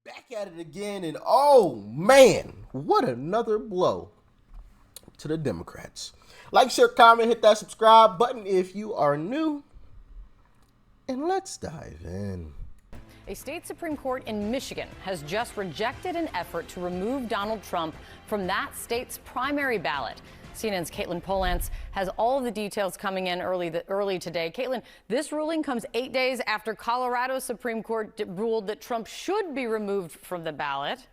Back at it again, and oh man, what another blow to the Democrats. Like, share, comment, hit that subscribe button if you are new, and let's dive in. A state Supreme Court in Michigan has just rejected an effort to remove Donald Trump from that state's primary ballot. CNN's Caitlin Polantz has all of the details coming in early today. Caitlin, this ruling comes 8 days after Colorado Supreme Court ruled that Trump should be removed from the ballot.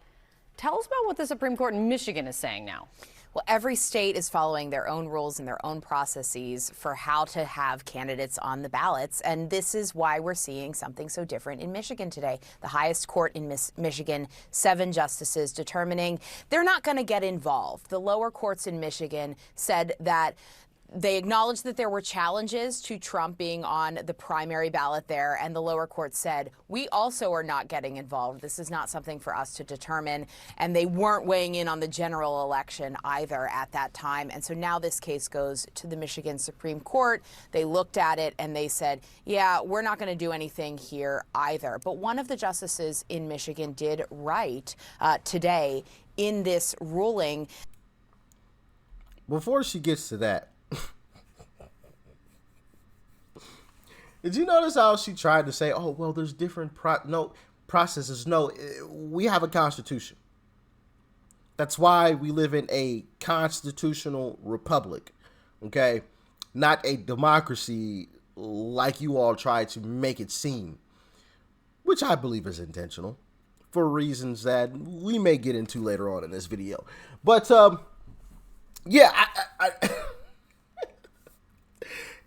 Tell us about what the Supreme Court in Michigan is saying now. Well, every state is following their own rules and their own processes for how to have candidates on the ballots. And this is why we're seeing something so different in Michigan today. The highest court in Michigan, 7 justices determining they're not going to get involved. The lower courts in Michigan said that they acknowledged that there were challenges to Trump being on the primary ballot there, and the lower court said, we also are not getting involved. This is not something for us to determine, and they weren't weighing in on the general election either at that time. And so now this case goes to the Michigan Supreme Court. They looked at it and they said, yeah, we're not going to do anything here either. But one of the justices in Michigan did write today in this ruling. Before she gets to that, did you notice how she tried to say, oh, well, there's different processes? No, we have a constitution. That's why we live in a constitutional republic, okay? Not a democracy like you all try to make it seem, which I believe is intentional for reasons that we may get into later on in this video. But, yeah, I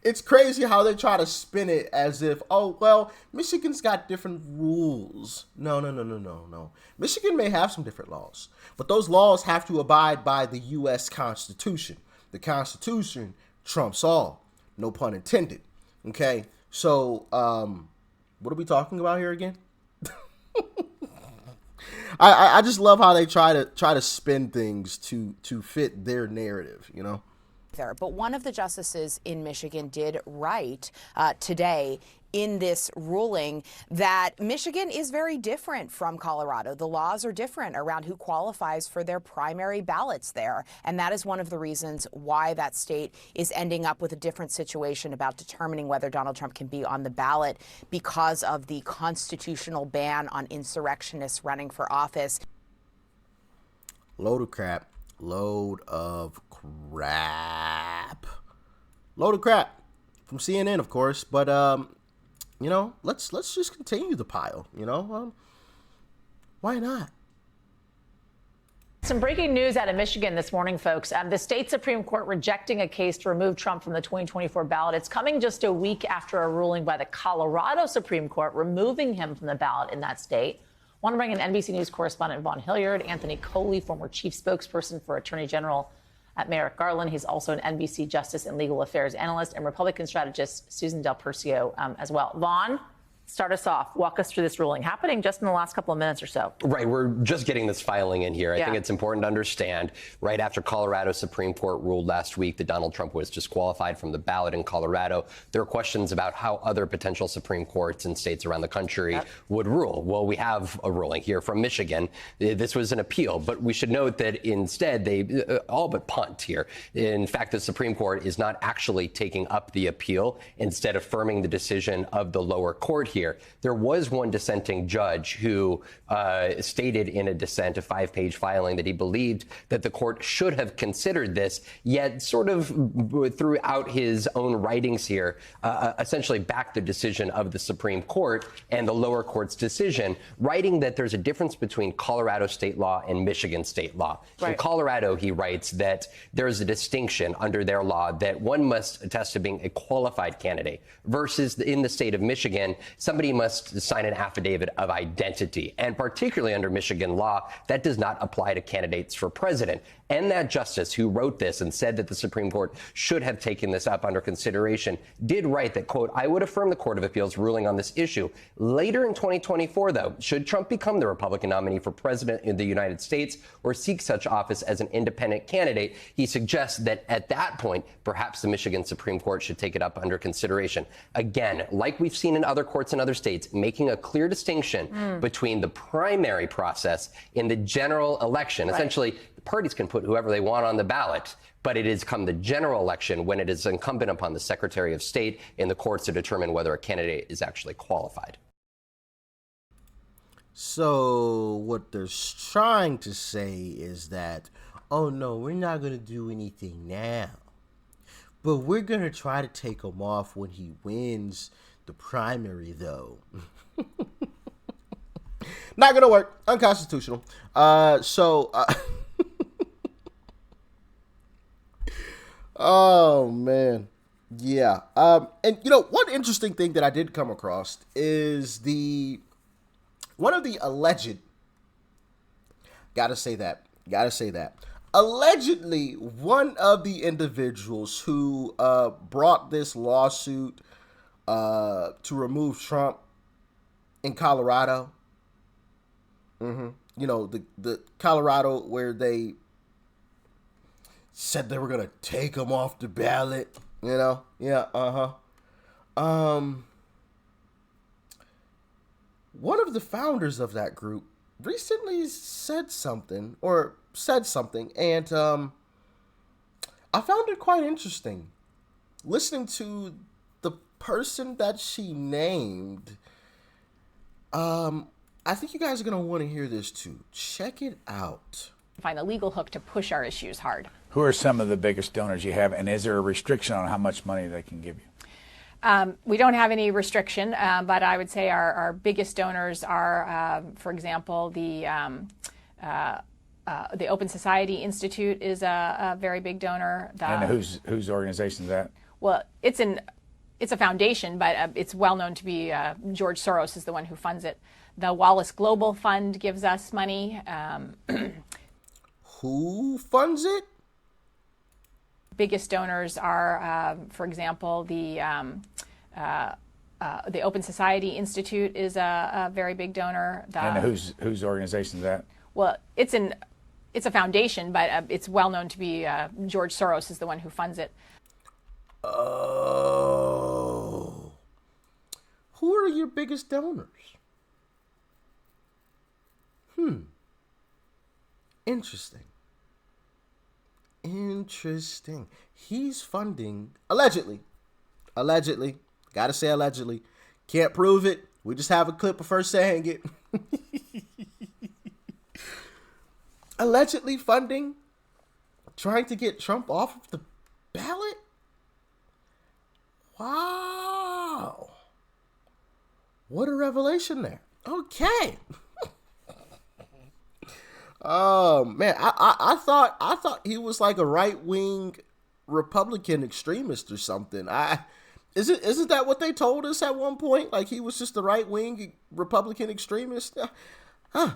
it's crazy how they try to spin it as if, oh, well, Michigan's got different rules. No. Michigan may have some different laws, but those laws have to abide by the U.S. Constitution. The Constitution trumps all. No pun intended. Okay, so what are we talking about here again? I just love how they try to spin things to fit their narrative, you know? But one of the justices in Michigan did write today in this ruling that Michigan is very different from Colorado. The laws are different around who qualifies for their primary ballots there. And that is one of the reasons why that state is ending up with a different situation about determining whether Donald Trump can be on the ballot because of the constitutional ban on insurrectionists running for office. Load of crap. Load of crap from CNN, of course. But you know, let's just continue the pile. You know, why not? Some breaking news out of Michigan this morning, folks. The state Supreme Court rejecting a case to remove Trump from the 2024 ballot. It's coming just a week after a ruling by the Colorado Supreme Court removing him from the ballot in that state. Want to bring in NBC News correspondent Vaughn Hilliard, Anthony Coley, former chief spokesperson for Attorney General at Merrick Garland. He's also an NBC Justice and Legal Affairs analyst, and Republican strategist Susan Del Percio as well. Vaughn, start us off. Walk us through this ruling happening just in the last couple of minutes or so. Right. We're just getting this filing in here. I think it's important to understand right after Colorado Supreme Court ruled last week that Donald Trump was disqualified from the ballot in Colorado, there are questions about how other potential Supreme Courts in states around the country would rule. Well, we have a ruling here from Michigan. This was an appeal, but we should note that instead they all but punt here. In fact, the Supreme Court is not actually taking up the appeal, instead affirming the decision of the lower court here. There was one dissenting judge who stated in a dissent, a 5-page filing, that he believed that the court should have considered this, yet sort of throughout his own writings here, essentially backed the decision of the Supreme Court and the lower court's decision, writing that there's a difference between Colorado state law and Michigan state law. Right. In Colorado, he writes that there's a distinction under their law that one must attest to being a qualified candidate versus in the state of Michigan, somebody must sign an affidavit of identity. And particularly under Michigan law, that does not apply to candidates for president. And that justice who wrote this and said that the Supreme Court should have taken this up under consideration did write that, quote, I would affirm the Court of Appeals ruling on this issue. Later in 2024, though, should Trump become the Republican nominee for president in the United States or seek such office as an independent candidate, he suggests that at that point, perhaps the Michigan Supreme Court should take it up under consideration. Again, like we've seen in other courts in and other states making a clear distinction between the primary process and the general election. Right. Essentially, the parties can put whoever they want on the ballot, but it is come the general election when it is incumbent upon the Secretary of State and the courts to determine whether a candidate is actually qualified. So what they're trying to say is that, oh no, we're not going to do anything now, but we're going to try to take him off when he wins the primary, though. Not going to work. Unconstitutional. Oh, man. Yeah. And, one interesting thing that I did come across is one of the alleged, gotta say that, allegedly one of the individuals who brought this lawsuit to remove Trump in Colorado, the Colorado where they said they were gonna take him off the ballot, one of the founders of that group recently said something, and I found it quite interesting. Listening to the person that she named, I think you guys are going to want to hear this too. Check it out. Find a legal hook to push our issues hard. Who are some of the biggest donors you have, and is there a restriction on how much money they can give you? We don't have any restriction, but I would say our biggest donors are, for example, the Open Society Institute is a very big donor. And whose organization is that? Well, it's a foundation, but it's well known to be George Soros is the one who funds it. The Wallace Global Fund gives us money. Who funds it? Biggest donors are, for example, the Open Society Institute is a very big donor. And whose organization is that? Well, it's a foundation, but it's well known to be George Soros is the one who funds it. Oh, who are your biggest donors? Interesting. He's funding, allegedly, gotta say allegedly, can't prove it. We just have a clip of her saying it. Allegedly funding, trying to get Trump off of the ballot? Wow. What a revelation there. Okay. Oh man, I thought he was like a right-wing Republican extremist or something. Isn't that what they told us at one point? Like he was just a right-wing Republican extremist? Huh.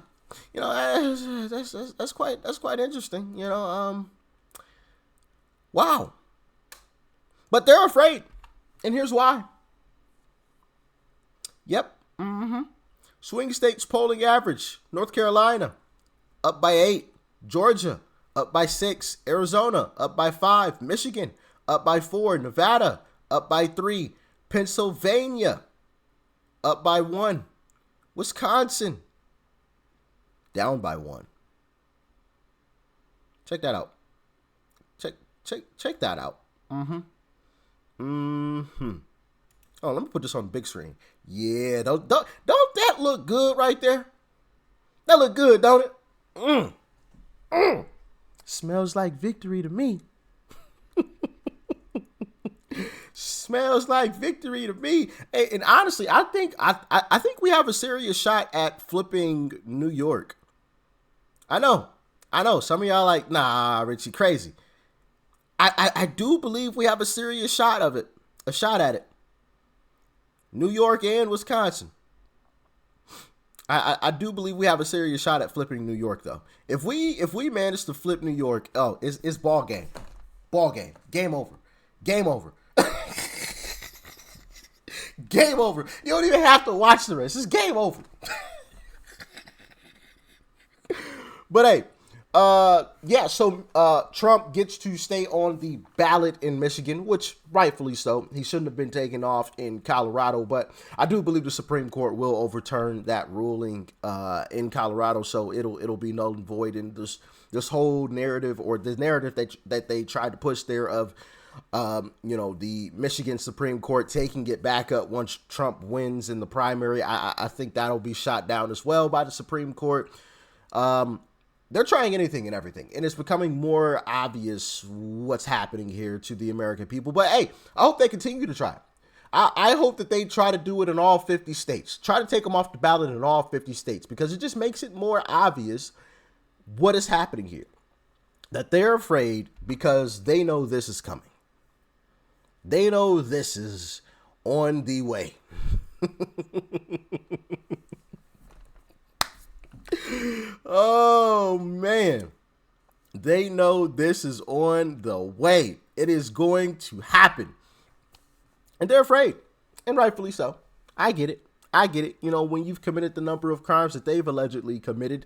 That's quite interesting. Wow. But they're afraid, and here's why. Yep. Swing states polling average: North Carolina up by 8, Georgia up by 6, Arizona up by 5, Michigan up by 4, Nevada up by 3, Pennsylvania up by 1, Wisconsin down by 1. Check that out. Check that out. Oh, let me put this on the big screen. Yeah, don't that look good right there? That look good, don't it? Smells like victory to me. Smells like victory to me. Hey, and honestly, I think we have a serious shot at flipping New York. I know. Some of y'all like, nah, Richie, crazy. I do believe we have a serious shot at it. New York and Wisconsin. I do believe we have a serious shot at flipping New York, though. If we manage to flip New York, it's ball game. Game over. Game over. You don't even have to watch the rest. It's game over. But hey, Yeah, so Trump gets to stay on the ballot in Michigan, which rightfully so. He shouldn't have been taken off in Colorado, but I do believe the Supreme Court will overturn that ruling in Colorado, so it'll be null and void. And this whole narrative, or the narrative that they tried to push there of the Michigan Supreme Court taking it back up once Trump wins in the primary, I think that'll be shot down as well by the Supreme Court. They're trying anything and everything, and it's becoming more obvious what's happening here to the American people. But hey, I hope they continue to try. I hope that they try to do it in all 50 states. Try to take them off the ballot in all 50 states, because it just makes it more obvious what is happening here. That they're afraid because they know this is coming. They know this is on the way. Oh, man. They know this is on the way. It is going to happen. And they're afraid. And rightfully so. I get it. When you've committed the number of crimes that they've allegedly committed,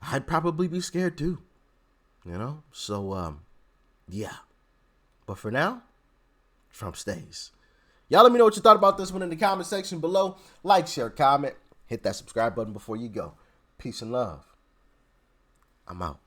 I'd probably be scared too. So, yeah. But for now, Trump stays. Y'all let me know what you thought about this one in the comment section below. Like, share, comment. Hit that subscribe button before you go. Peace and love. I'm out.